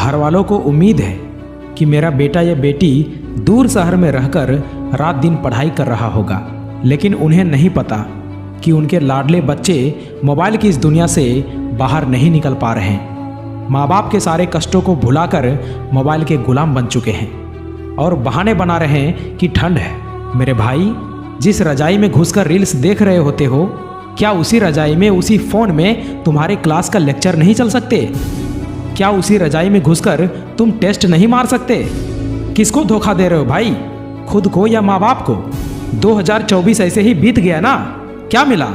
घर वालों को उम्मीद है कि मेरा बेटा या बेटी दूर शहर में रहकर रात दिन पढ़ाई कर रहा होगा, लेकिन उन्हें नहीं पता कि उनके लाडले बच्चे मोबाइल की इस दुनिया से बाहर नहीं निकल पा रहे हैं। माँ बाप के सारे कष्टों को भुलाकर मोबाइल के गुलाम बन चुके हैं और बहाने बना रहे हैं कि ठंड है। मेरे भाई, जिस रजाई में घुसकर रील्स देख रहे होते हो, क्या उसी रजाई में, उसी फ़ोन में तुम्हारे क्लास का लेक्चर नहीं चल सकते? क्या उसी रजाई में घुसकर तुम टेस्ट नहीं मार सकते? किसको धोखा दे रहे हो भाई, खुद को या माँ बाप को? 2024 ऐसे ही बीत गया ना, क्या मिला?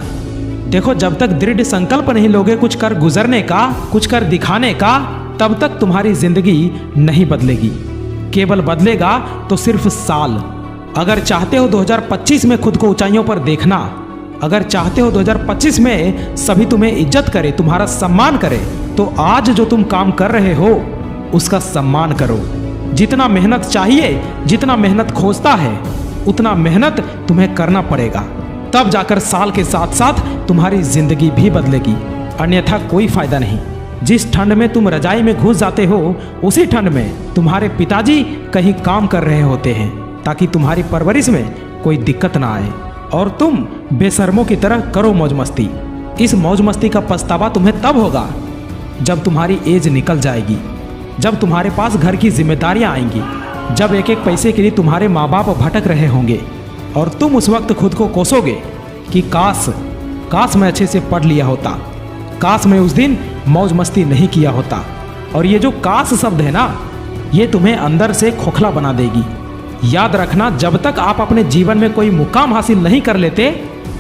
देखो, जब तक दृढ़ संकल्प नहीं लोगे कुछ कर गुजरने का, कुछ कर दिखाने का, तब तक तुम्हारी जिंदगी नहीं बदलेगी। केवल बदलेगा तो सिर्फ साल। अगर चाहते हो 2025 में खुद को ऊंचाइयों पर देखना, अगर चाहते हो 2025 में सभी तुम्हें इज्जत करे, तुम्हारा सम्मान करे, तो आज जो तुम काम कर रहे हो उसका सम्मान करो। जितना मेहनत चाहिए, जितना मेहनत खोजता है, उतना मेहनत तुम्हें करना पड़ेगा। तब जाकर साल के साथ साथ तुम्हारी जिंदगी भी बदलेगी, अन्यथा कोई फायदा नहीं। जिस ठंड में तुम रजाई में घुस जाते हो, उसी ठंड में तुम्हारे पिताजी कहीं काम कर रहे होते हैं ताकि तुम्हारी परवरिश में कोई दिक्कत ना आए, और तुम बेशर्मों की तरह करो मौज मस्ती। इस मौज मस्ती का पछतावा तुम्हें तब होगा जब तुम्हारी एज निकल जाएगी, जब तुम्हारे पास घर की जिम्मेदारियां आएंगी, जब एक एक पैसे के लिए तुम्हारे माँ बाप भटक रहे होंगे, और तुम उस वक्त खुद को कोसोगे कि काश मैं अच्छे से पढ़ लिया होता, काश मैं उस दिन मौज मस्ती नहीं किया होता। और ये जो काश शब्द है ना, ये तुम्हें अंदर से खोखला बना देगी। याद रखना, जब तक आप अपने जीवन में कोई मुकाम हासिल नहीं कर लेते,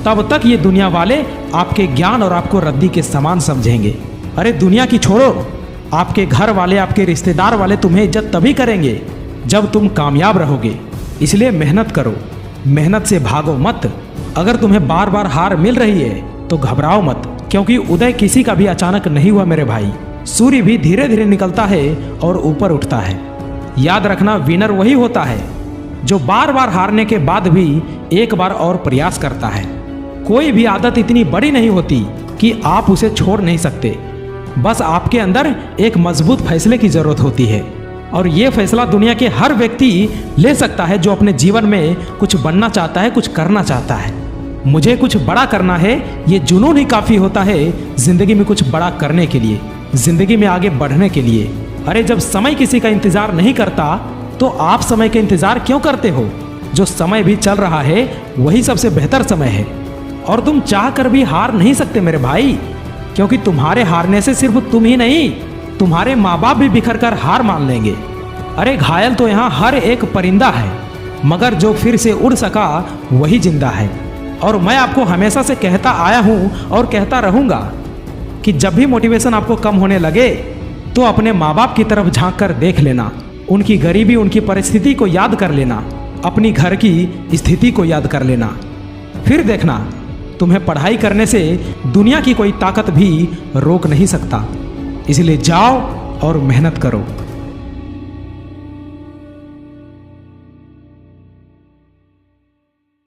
तब तक ये दुनिया वाले आपके ज्ञान और आपको रद्दी के समान समझेंगे। अरे दुनिया की छोड़ो, आपके घर वाले, आपके रिश्तेदार वाले तुम्हें इज्जत तभी करेंगे जब तुम कामयाब रहोगे। इसलिए मेहनत करो, मेहनत से भागो मत। अगर तुम्हें बार बार हार मिल रही है तो घबराओ मत, क्योंकि उदय किसी का भी अचानक नहीं हुआ मेरे भाई। सूर्य भी धीरे धीरे निकलता है और ऊपर उठता है। याद रखना, विनर वही होता है जो बार बार हारने के बाद भी एक बार और प्रयास करता है। कोई भी आदत इतनी बड़ी नहीं होती कि आप उसे छोड़ नहीं सकते। बस आपके अंदर एक मजबूत फैसले की जरूरत होती है, और ये फैसला दुनिया के हर व्यक्ति ले सकता है जो अपने जीवन में कुछ बनना चाहता है, कुछ करना चाहता है। मुझे कुछ बड़ा करना है, ये जुनून ही काफ़ी होता है जिंदगी में कुछ बड़ा करने के लिए, जिंदगी में आगे बढ़ने के लिए। अरे जब समय किसी का इंतजार नहीं करता तो आप समय का इंतजार क्यों करते हो? जो समय भी चल रहा है वही सबसे बेहतर समय है, और तुम चाह कर भी हार नहीं सकते मेरे भाई, क्योंकि तुम्हारे हारने से सिर्फ तुम ही नहीं, तुम्हारे माँ बाप भी बिखर कर हार मान लेंगे। अरे घायल तो यहाँ हर एक परिंदा है, मगर जो फिर से उड़ सका वही जिंदा है। और मैं आपको हमेशा से कहता आया हूँ और कहता रहूँगा कि जब भी मोटिवेशन आपको कम होने लगे तो अपने माँ बाप की तरफ झांक कर देख लेना, उनकी गरीबी, उनकी परिस्थिति को याद कर लेना, अपनी घर की स्थिति को याद कर लेना। फिर देखना, तुम्हें पढ़ाई करने से दुनिया की कोई ताकत भी रोक नहीं सकता। इसलिए जाओ और मेहनत करो।